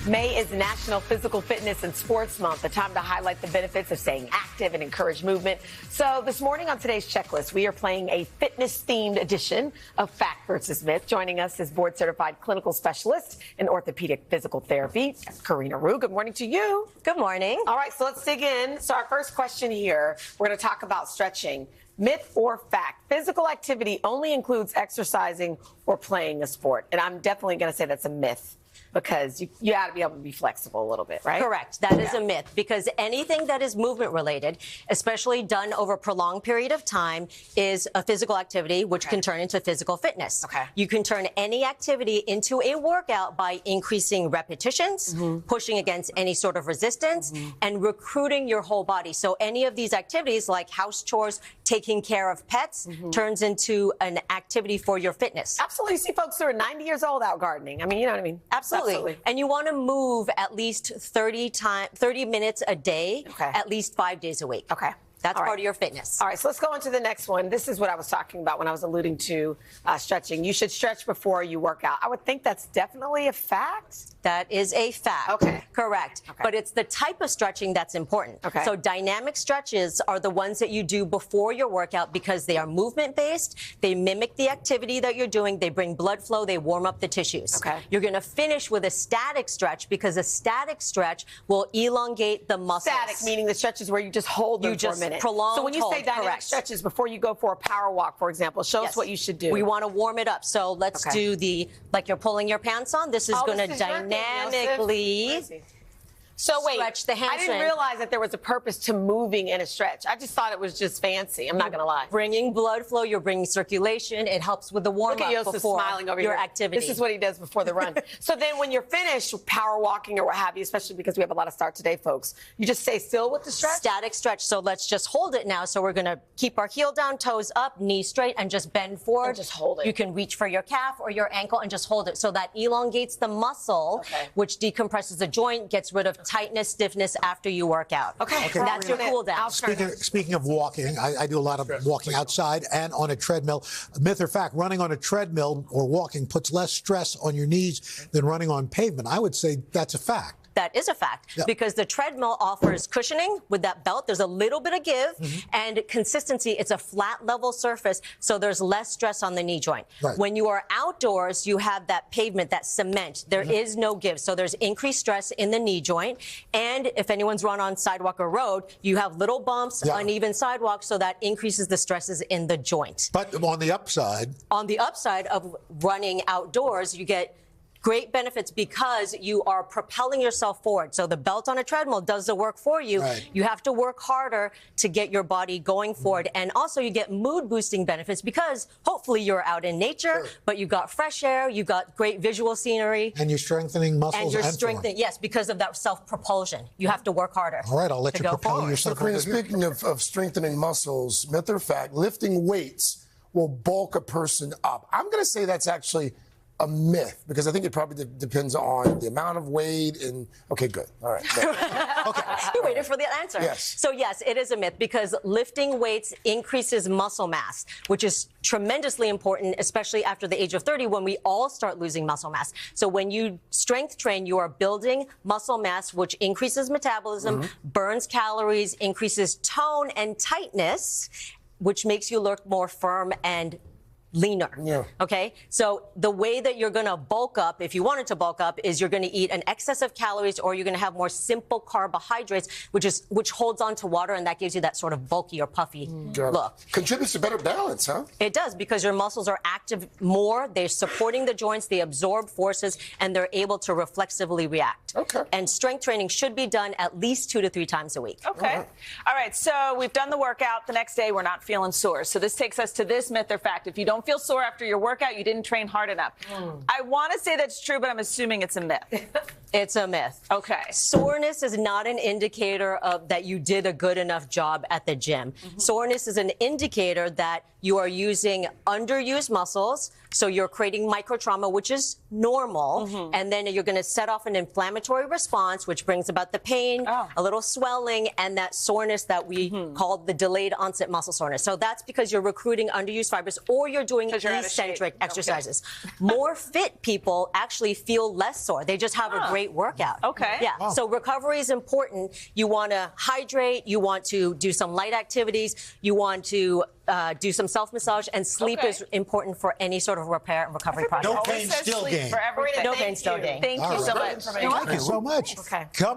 May is National Physical Fitness and Sports Month, a time to highlight the benefits of staying active and encourage movement. So this morning on today's checklist, we are playing a fitness-themed edition of Fact versus Myth. Joining us is board-certified clinical specialist in orthopedic physical therapy, Karena Wu. Good morning to you. Good morning. All right, so let's dig in. So our first question here, we're going to talk about stretching. Myth or fact? Physical activity only includes exercising or playing a sport. And I'm definitely going to say that's a myth, because you got to be able to be flexible a little bit, right? Correct. That is a myth, because anything that is movement related, especially done over a prolonged period of time, is a physical activity, which can turn into physical fitness. Okay. You can turn any activity into a workout by increasing repetitions, pushing against any sort of resistance, and recruiting your whole body. So any of these activities, like house chores, taking care of pets, turns into an activity for your fitness. Absolutely. You see folks who are 90 years old out gardening. I mean, you know what I mean? Absolutely. And you want to move at least 30 minutes a day, at least 5 days a week. Okay. That's part of your fitness. All right, so let's go on to the next one. This is what I was talking about when I was alluding to stretching. You should stretch before you work out. I would think that's definitely a fact. That is a fact. Okay. Correct. Okay. But it's the type of stretching that's important. Okay. So dynamic stretches are the ones that you do before your workout because they are movement-based. They mimic the activity that you're doing. They bring blood flow. They warm up the tissues. Okay. You're going to finish with a static stretch because a static stretch will elongate the muscles. Static, meaning the stretches where you just hold them for a minute. Prolonged so when you say dynamic stretches before you go for a power walk, for example, show us what you should do. We want to warm it up. So let's do the, like you're pulling your pants on. This is going to dynamically stretch the hamstring. I didn't realize that there was a purpose to moving in a stretch. I just thought it was just fancy. I'm not going to lie. Bringing blood flow, you're bringing circulation. It helps with the warm-up before smiling over your here. activity. This is what he does before the run. So then when you're finished power walking or what have you, especially because we have a lot of start today folks, you just stay still with the stretch? Static stretch. So let's just hold it now. So we're going to keep our heel down, toes up, knees straight, and just bend forward. And just hold it. You can reach for your calf or your ankle and just hold it. So that elongates the muscle, which decompresses the joint, gets rid of tightness, stiffness after you work out. Okay. That's your cool down. Speaking of walking, I do a lot of walking outside and on a treadmill. Myth or fact, running on a treadmill or walking puts less stress on your knees than running on pavement. I would say that's a fact. That is a fact, because the treadmill offers cushioning with that belt. There's a little bit of give and consistency. It's a flat level surface, so there's less stress on the knee joint. Right. When you are outdoors, you have that pavement, that cement. There is no give, so there's increased stress in the knee joint. And if anyone's run on sidewalk or road, you have little bumps, uneven sidewalk, so that increases the stresses in the joint. But on the upside of running outdoors, you get great benefits because you are propelling yourself forward. So the belt on a treadmill does the work for you. Right. You have to work harder to get your body going forward. And also you get mood boosting benefits because hopefully you're out in nature, but you got fresh air, you got great visual scenery. and you're strengthening muscles And you're and strengthening, yes, because of that self-propulsion. You have to work harder. All right, I'll let you propel forward. yourself. So, Karena, speaking of strengthening muscles, myth or fact, lifting weights will bulk a person up. I'm going to say that's actually a myth, because I think it probably depends on the amount of weight and, okay, good. All right. You waited for the answer. Yes. So yes, it is a myth because lifting weights increases muscle mass, which is tremendously important, especially after the age of 30 when we all start losing muscle mass. So when you strength train, you are building muscle mass, which increases metabolism, burns calories, increases tone and tightness, which makes you look more firm and leaner. Yeah. Okay? So the way that you're going to bulk up, if you wanted to bulk up, is you're going to eat an excess of calories, or you're going to have more simple carbohydrates, which holds on to water, and that gives you that sort of bulky or puffy look. Contributes to better balance, huh? It does, because your muscles are active more. They're supporting the joints. They absorb forces, and they're able to reflexively react. Okay. And strength training should be done at least 2 to 3 times a week. Okay. All right. So we've done the workout. The next day, we're not feeling sore. So this takes us to this myth or fact. If you don't feel sore after your workout, you didn't train hard enough. I want to say that's true, but I'm assuming it's a myth. It's a myth. Okay. Soreness is not an indicator of that you did a good enough job at the gym. Soreness is an indicator that you are using underused muscles, So you're creating microtrauma, which is normal. Mm-hmm. And then you're going to set off an inflammatory response, which brings about the pain, a little swelling, and that soreness that we call the delayed onset muscle soreness. So that's because you're recruiting underused fibers or you're doing you're out of eccentric shape. exercises. More fit people actually feel less sore. They just have a great workout. Okay. Yeah. So recovery is important. You want to hydrate. You want to do some light activities. You want to do some self-massage, and sleep is important for any sort of repair and recovery process. No pain, still gain. For everything. No pain, still gain. Thank you so much. Thank you so much. Okay. Coming